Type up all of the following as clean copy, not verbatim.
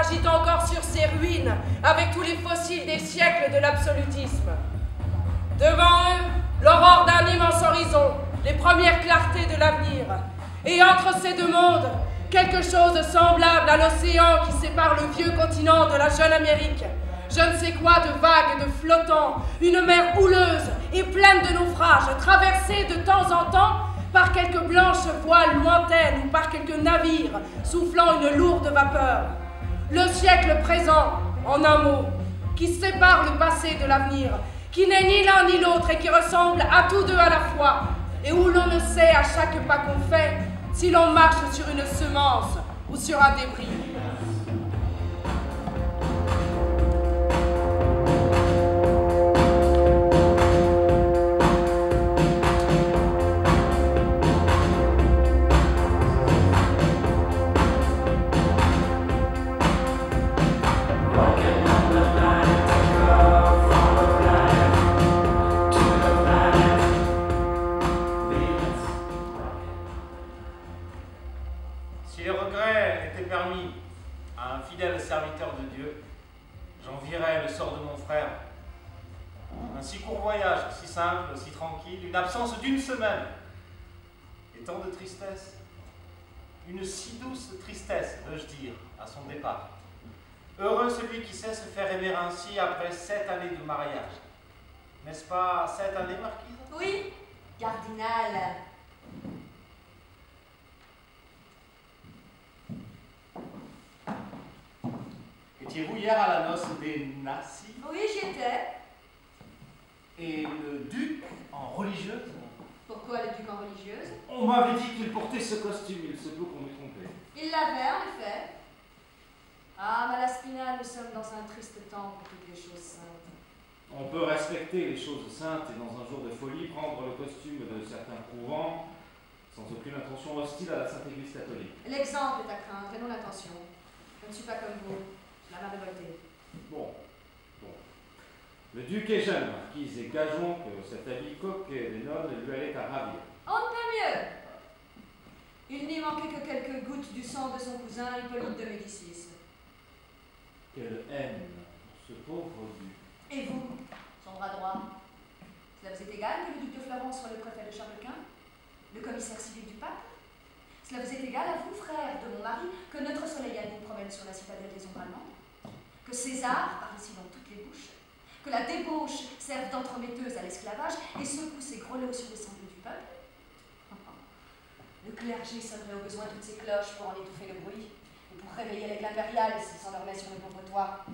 s'agite encore sur ses ruines, avec tous les fossiles des siècles de l'absolutisme. Devant eux, l'aurore d'un immense horizon, les premières clartés de l'avenir. Et entre ces deux mondes, quelque chose de semblable à l'océan qui sépare le vieux continent de la jeune Amérique. Je ne sais quoi de vague et de flottant, une mer houleuse et pleine de naufrages, traversée de temps en temps par quelques blanches voiles lointaines ou par quelques navires soufflant une lourde vapeur. Le siècle présent, en un mot, qui sépare le passé de l'avenir, qui n'est ni l'un ni l'autre et qui ressemble à tous deux à la fois, et où l'on ne sait à chaque pas qu'on fait si l'on marche sur une semence ou sur un débris. Une absence d'une semaine et tant de tristesse, une si douce tristesse, veux-je dire, à son départ. Heureux celui qui sait se faire aimer ainsi après 7 années de mariage. N'est-ce pas 7 années, marquise? Oui, cardinal. Étiez-vous hier à la noce des Narcis? Oui, j'y étais. Et le duc en religieuse? Pourquoi le duc en religieuse? On m'avait dit qu'il portait ce costume, il se peut qu'on m'ait trompé. Il l'avait, en effet. Ah, Malaspina, nous sommes dans un triste temps pour toutes les choses saintes. On peut respecter les choses saintes et dans un jour de folie prendre le costume de certains couvents sans aucune intention hostile à la Sainte Église catholique. L'exemple est à craindre et non l'intention. Je ne suis pas comme vous. La main révoltée. Bon. Le duc est jeune, marquise, et gageons que cet habit coquet des nonnes lui allait à ravir. On ne peut mieux. Il n'y manquait que quelques gouttes du sang de son cousin Hippolyte de Médicis. Quelle haine pour ce pauvre duc. Et vous, son bras droit, cela vous est égal que le duc de Florence soit le préfet de Charles Quint, le commissaire civil du pape? Cela vous est égal à vous, frère de mon mari, que notre soleil nous promène sur la citadelle des ombres allemandes? Que César parle ici dans toutes les bouches? Que la débauche serve d'entremetteuse à l'esclavage et secoue ses grelots sur les sanglots du peuple? Le clergé sonnerait au besoin toutes ces cloches pour en étouffer le bruit et pour réveiller l'aigle impérial s'il s'endormait sur le pauvre toit.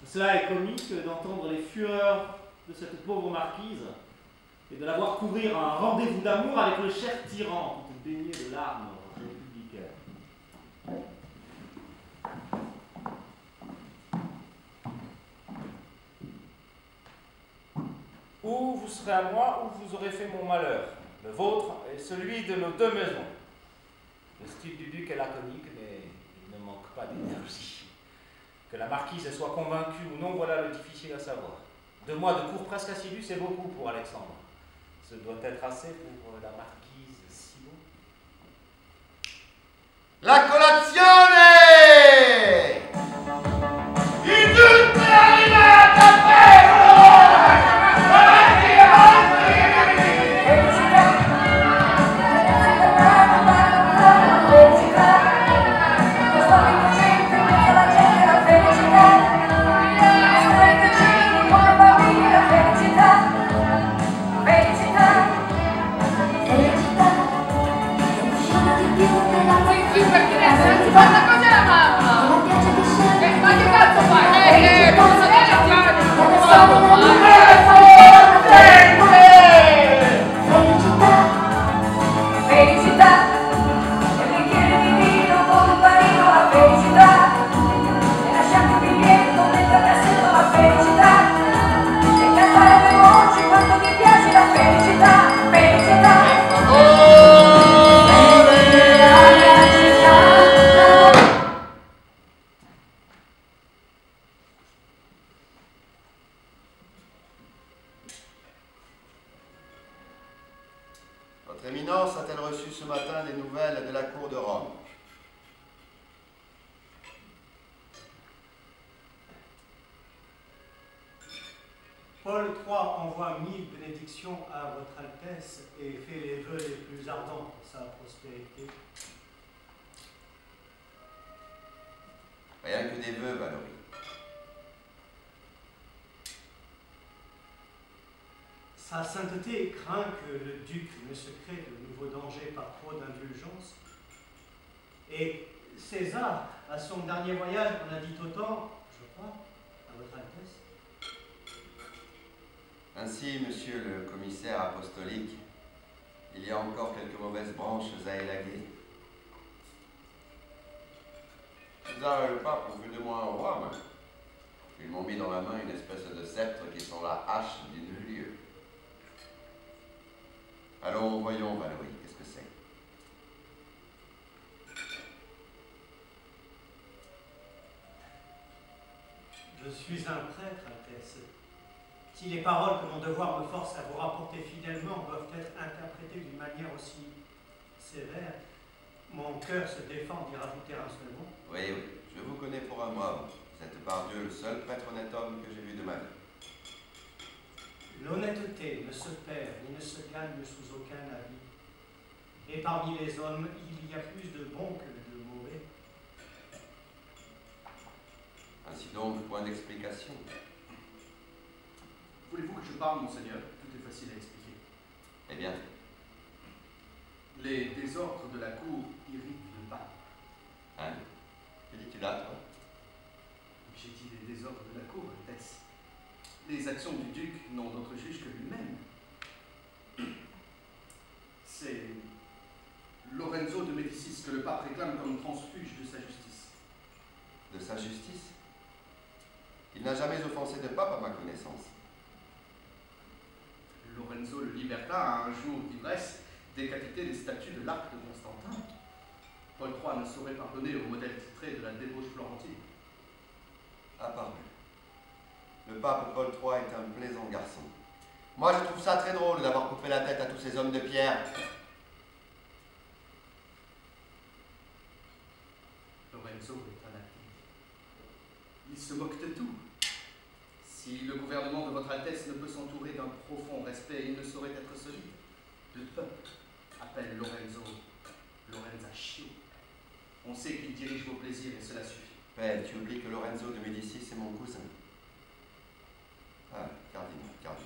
Cela est comique d'entendre les fureurs de cette pauvre marquise et de la voir courir à un rendez-vous d'amour avec le cher tyran, tout baigné de larmes républicaines. Ou vous serez à moi, ou vous aurez fait mon malheur, le vôtre et celui de nos deux maisons. Le style du duc est laconique, mais il ne manque pas d'énergie. Que la marquise soit convaincue ou non, voilà le difficile à savoir. 2 mois de cours presque assidus, c'est beaucoup pour Alexandre. Ce doit être assez pour la marquise Simon. La colazione! Il duc è arrivato per Guarda cos'è la mamma! Ma che cazzo fai? Cosa Paul III envoie 1000 bénédictions à votre Altesse et fait les vœux les plus ardents pour sa prospérité. Rien que des vœux, Valory. Sa sainteté craint que le duc ne se crée de nouveaux dangers par trop d'indulgence. Et César, à son dernier voyage, en a dit autant, je crois, à votre Altesse. Ainsi, monsieur le commissaire apostolique, il y a encore quelques mauvaises branches à élaguer. César et le pape ont vu de moi un roi, moi. Ils m'ont mis dans la main une espèce de sceptre qui sent la hache du lieu. Allons, voyons, Valory, qu'est-ce que c'est? Je suis un prêtre, Altesse. Si les paroles que mon devoir me force à vous rapporter fidèlement doivent être interprétées d'une manière aussi sévère, mon cœur se défend d'y rajouter un seul mot. Oui, oui, je vous connais pour un homme. Vous êtes par Dieu le seul prêtre honnête homme que j'ai vu de ma vie. L'honnêteté ne se perd ni ne se gagne sous aucun avis. Et parmi les hommes, il y a plus de bons que de mauvais. Ainsi donc, point d'explication. Voulez-vous que je parle, monseigneur? Tout est facile à expliquer. Eh bien, Les désordres de la cour irritent le pape. hein? Que dis-tu là, toi? J'ai dit les désordres de la cour, Altesse. Les actions du duc n'ont d'autre juge que lui-même. C'est Lorenzo de Médicis que le pape réclame comme transfuge de sa justice. De sa justice? Il n'a jamais offensé de pape à ma connaissance. Lorenzo le Libertin a un jour d'ivresse décapité les statues de l'arc de Constantin. Paul III ne saurait pardonner au modèle titré de la débauche florentine. Ah, pardon. Le pape Paul III est un plaisant garçon. Moi, je trouve ça très drôle d'avoir coupé la tête à tous ces hommes de pierre. Lorenzo est un athée. Il se moque de tout. Si le gouvernement de votre Altesse ne peut s'entourer d'un profond respect, il ne saurait être solide. Le peuple appelle Lorenzo Lorenzaccio. On sait qu'il dirige vos plaisirs et cela suffit. Mais tu oublies que Lorenzo de Médicis est mon cousin. Ah, cardinal.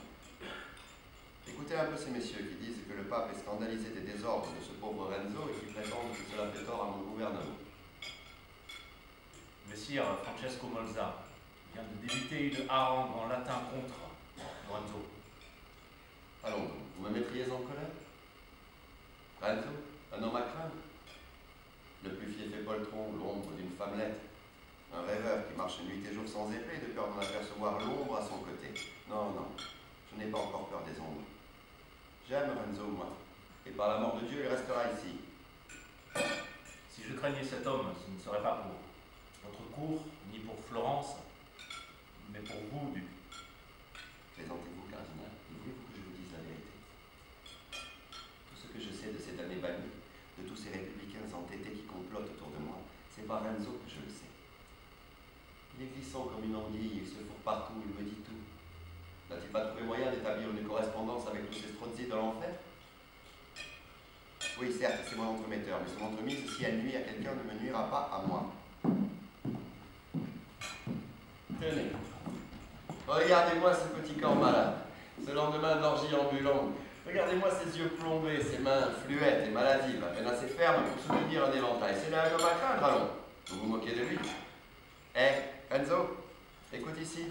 Écoutez un peu ces messieurs qui disent que le pape est scandalisé des désordres de ce pauvre Lorenzo et qui prétendent que cela fait tort à mon gouvernement. Messire Francesco Molza vient de débiter une harangue en latin contre Lorenzo. Allons donc, vous me mettriez en colère? Lorenzo, un homme à craindre? Le plus fieffé poltron, l'ombre d'une femmelette. Un rêveur qui marche nuit et jour sans épée, de peur d'en apercevoir l'ombre à son côté. Non, non, je n'ai pas encore peur des ombres. J'aime Lorenzo, moi, et par la mort de Dieu, il restera ici. Si je craignais cet homme, ce ne serait pas pour votre cour, ni pour Florence, mais pour vous, duc. Plaisantez-vous, cardinal, et voulez-vous que je vous dise la vérité? Tout ce que je sais de ces damnés bannis, de tous ces républicains entêtés qui complotent autour de moi, c'est par Lorenzo que je le sais. Il est glissant comme une anguille, il se fourre partout, il me dit tout. N'a-t-il pas trouvé moyen d'établir une correspondance avec tous ces strozzi de l'enfer? Oui, certes, c'est mon entremetteur, mais son entremise, si elle nuit à quelqu'un, ne me nuira pas à moi. Tenez. Regardez-moi ce petit corps malade, ce lendemain d'orgie ambulante. Regardez-moi ses yeux plombés, ses mains fluettes et maladives, à peine assez fermes pour soutenir un éventail. C'est là un homme à craindre, allons. Vous vous moquez de lui? Renzo, écoute ici.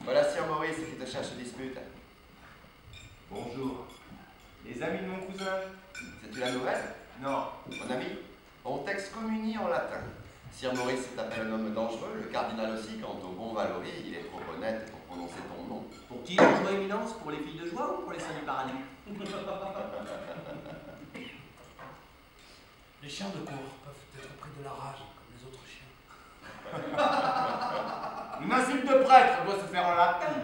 Voilà Sir Maurice qui te cherche dispute. Bonjour. Les amis de mon cousin? C'est-tu la nouvelle? Non. Mon ami, on t'excommunie en latin. Sir Maurice t'appelle un homme dangereux, le cardinal aussi, quant au bon Valory, il est trop honnête pour prononcer ton nom. Pour qui, votre éminence? Pour les filles de joie ou pour les saints du paradis? Les chiens de cour peuvent être pris de la rage comme les autres chiens. Une insulte de prêtre doit se faire en latin.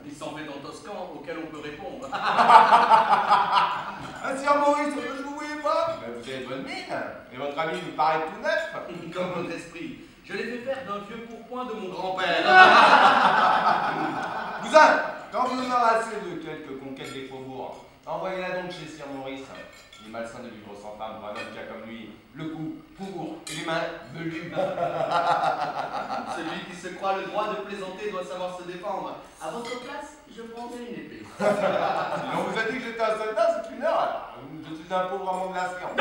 Il s'en fait en toscan auquel on peut répondre. Sir Maurice, je vous voyais pas? Mais vous avez bonne mine. Et votre ami vous paraît tout neuf. Comme votre esprit. Je l'ai fait faire d'un vieux pourpoint de mon grand-père. Cousin, quand vous embarrassez de quelques conquêtes des faubourgs. Envoyez-la donc chez Sir Maurice. Il est malsain de vivre sans femme pour un homme qui a comme lui le goût pour et les mains velues. Celui qui se croit le droit de plaisanter doit savoir se défendre. À votre place, je prendrai une épée. On vous a dit que j'étais un soldat, c'est une erreur. Je suis un pauvre amant glaciant.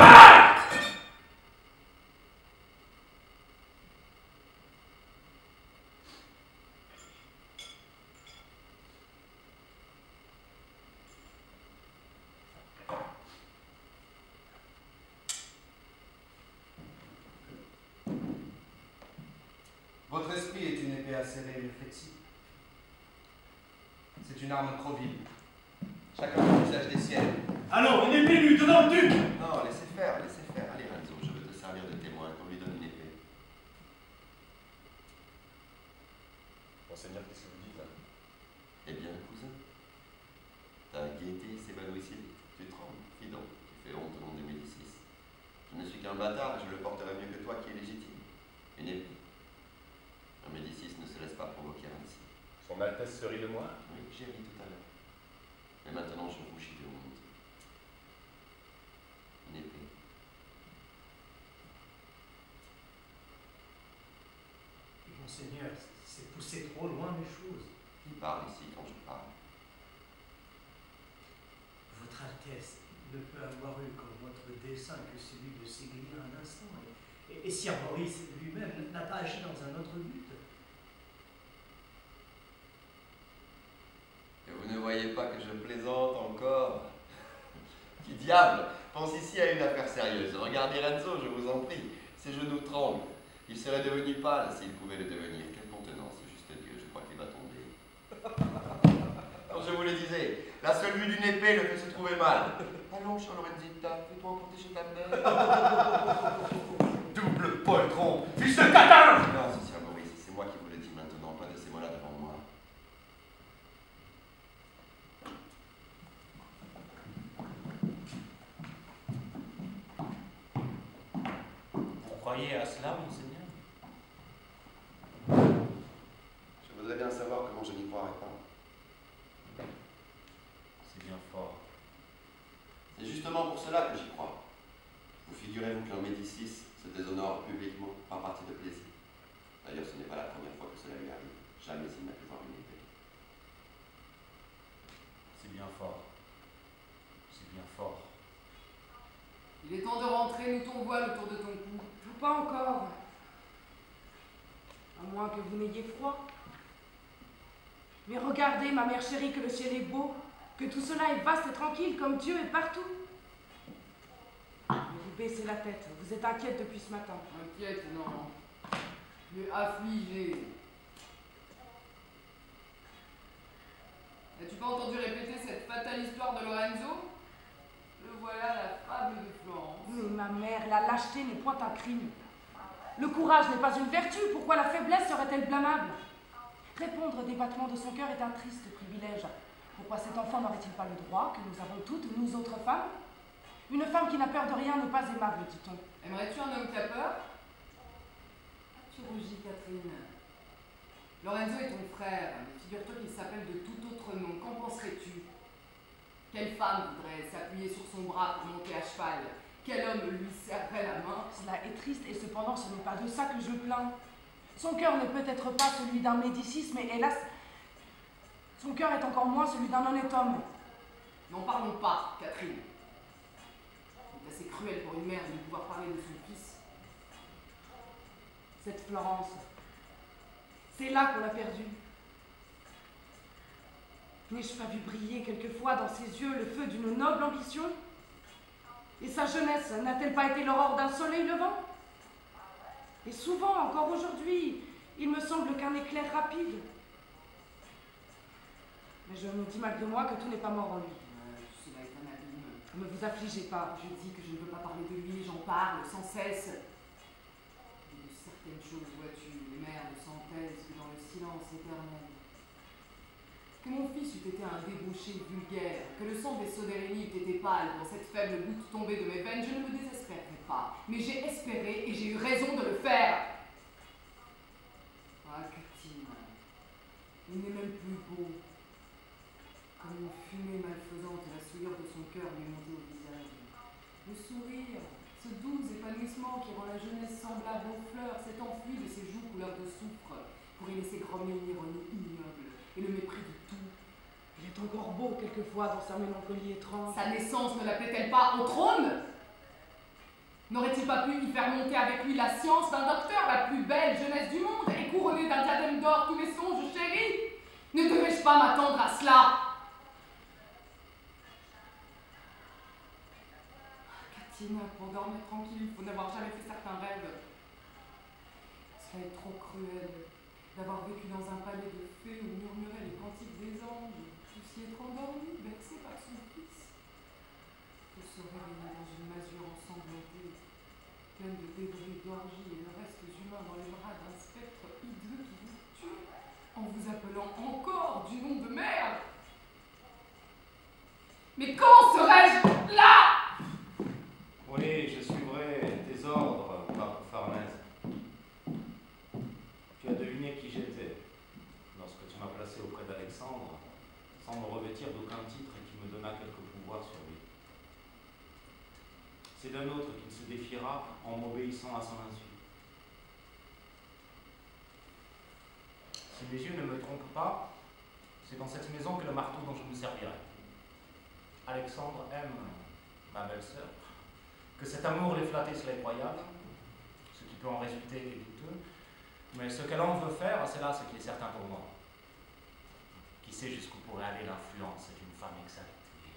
Votre esprit est une épée acérée mais flexible. C'est une arme trop vive. Chacun a l'usage des siennes. Allons, une épée nue devant le duc! Non, laissez faire, laissez faire. Allez, Renzo, je veux te servir de témoin, qu'on lui donne une épée. Monseigneur, qu'est-ce que vous dites là? Eh bien, cousin, ta gaieté s'évanouit si vite. Tu trembles, dis donc, tu fais honte au nom des Médicis. Je ne suis qu'un bâtard et je le porterai mieux que toi qui est légitime. Une épée. Un Médicis ne se laisse pas provoquer ainsi. Son Altesse se rit de moi? Oui, j'ai ri tout à l'heure. Mais maintenant, je rougis de honte. Une épée. Monseigneur, c'est pousser trop loin les choses. Qui parle ici quand je parle? Votre Altesse ne peut avoir eu comme votre dessein que celui de s'aiguiller un instant. Et Sir Maurice lui-même n'a pas agi dans un autre but. Et vous ne voyez pas que je plaisante encore? Qui diable pense ici à une affaire sérieuse? Regardez Renzo, je vous en prie. Ses genoux tremblent. Il serait devenu pâle s'il pouvait le devenir. Quelle contenance, juste Dieu, je crois qu'il va tomber. Alors je vous le disais, la seule vue d'une épée le fait se trouver mal. Allons, chère Lorenzita, fais-toi emporter chez ta mère. Double poltron, fils de catin! Non, c'est Sir Maurice, c'est moi qui vous le dis maintenant, pas de ces mots-là devant moi. Vous croyez à cela, monseigneur? Je voudrais bien savoir comment je n'y croirais pas. C'est bien fort. C'est justement pour cela que j'y crois. Vous figurez-vous qu'un Médicis se déshonore publiquement par partie de plaisir? D'ailleurs, ce n'est pas la première fois que cela lui arrive. Jamais il n'a pu voir une épée. C'est bien fort. C'est bien fort. Il est temps de rentrer, nous ton voile autour de ton cou. Pas encore. À moins que vous n'ayez froid. Mais regardez, ma mère chérie, que le ciel est beau, que tout cela est vaste et tranquille, comme Dieu est partout. Mais vous baissez la tête, vous êtes inquiète depuis ce matin. Inquiète, non. Mais affligée. As-tu pas entendu répéter cette fatale histoire de Lorenzo? Le voilà, la fable de Florence. Mais ma mère, la lâcheté n'est point un crime. Le courage n'est pas une vertu, pourquoi la faiblesse serait-elle blâmable? Répondre des battements de son cœur est un triste privilège. Pourquoi cet enfant n'aurait-il pas le droit que nous avons toutes, nous autres femmes? Une femme qui n'a peur de rien n'est pas aimable, dit-on. Aimerais-tu un homme qui a peur? Tu rougis, Catherine. Lorenzo est ton frère, mais figure-toi qu'il s'appelle de tout autre nom. Qu'en penserais-tu? Quelle femme voudrait s'appuyer sur son bras pour monter à cheval? Quel homme lui serrerait la main? Cela est triste, et cependant ce n'est pas de ça que je plains. Son cœur n'est peut-être pas celui d'un Médicis, mais hélas, son cœur est encore moins celui d'un honnête homme. N'en parlons pas, Catherine. C'est assez cruel pour une mère de ne pouvoir parler de son fils. Cette Florence, c'est là qu'on l'a perdue. N'ai-je pas vu briller quelquefois dans ses yeux le feu d'une noble ambition? Et sa jeunesse n'a-t-elle pas été l'aurore d'un soleil levant? Et souvent, encore aujourd'hui, il me semble qu'un éclair rapide. Mais je me dis malgré moi que tout n'est pas mort en lui. Cela est un abîme. Ne vous affligez pas, je dis que je ne veux pas parler de lui, j'en parle sans cesse. Et de certaines choses, vois-tu, les mères ne s'entaisent que dans le silence éternel. Que mon fils eût été un débauché vulgaire, que le sang des Soderini eût été pâle pour cette faible goutte tombée de mes veines, je ne me désespérerais pas. Mais j'ai espéré et j'ai eu raison de le faire. Ah, Cutine, il n'est même plus beau. soufre pour y laisser grommer une ironie ignoble et le mépris de tout. Il est encore beau quelquefois dans sa mélancolie étrange. Sa naissance ne l'appelait-elle pas au trône? N'aurait-il pas pu y faire monter avec lui la science d'un docteur, la plus belle jeunesse du monde, et couronner d'un diadème d'or tous mes songes chéris? Ne devais-je pas m'attendre à cela? Catine, pour dormir tranquille, il faut n'avoir jamais fait certains rêves. Cela est trop cruel d'avoir vécu dans un palais de fées où murmuraient les cantiques des anges, tout s'y être endormi, bercé par son fils. De se réveiller dans une masure ensanglantée, pleine de débris d'orgie et de restes humains dans les bras d'un spectre hideux qui vous tue, en vous appelant encore du nom de merde. Mais quand serais-je là? Oui, je suivrai tes ordres, Marc Farnèse. Tu as deviné qui j'étais lorsque tu m'as placé auprès d'Alexandre, sans me revêtir d'aucun titre et qui me donna quelques pouvoirs sur lui. C'est d'un autre qu'il se défiera en m'obéissant à son insu. Si mes yeux ne me trompent pas, c'est dans cette maison que le marteau dont je me servirai. Alexandre aime ma belle-sœur, que cet amour l'ait flatté, cela est croyable, ce qui peut en résulter est douteux, mais ce qu'elle en veut faire, c'est là ce qui est certain pour moi. Qui sait jusqu'où pourrait aller l'influence d'une femme exaltée,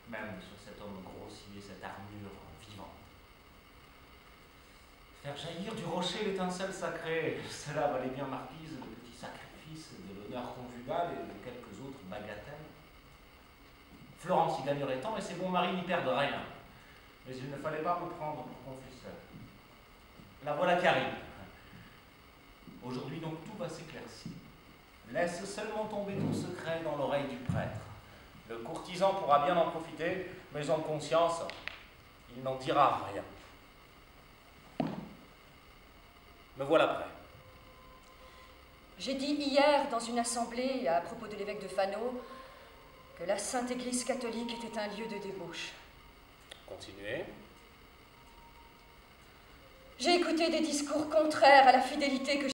même sur cet homme grossier, cette armure vivante. Faire jaillir du rocher l'étincelle sacrée, cela valait bien, marquise, le petit sacrifice de l'honneur conjugal et de quelques autres bagatelles. Florence y gagnerait tant et ses bons maris n'y perdent rien. Mais il ne fallait pas me prendre pour confesseur. La voilà qui arrive. Aujourd'hui donc tout va s'éclaircir. Laisse seulement tomber ton secret dans l'oreille du prêtre. Le courtisan pourra bien en profiter, mais en conscience, il n'en dira rien. Me voilà prêt. J'ai dit hier dans une assemblée à propos de l'évêque de Fano que la Sainte Église catholique était un lieu de débauche. Continuez. J'ai écouté des discours contraires à la fidélité que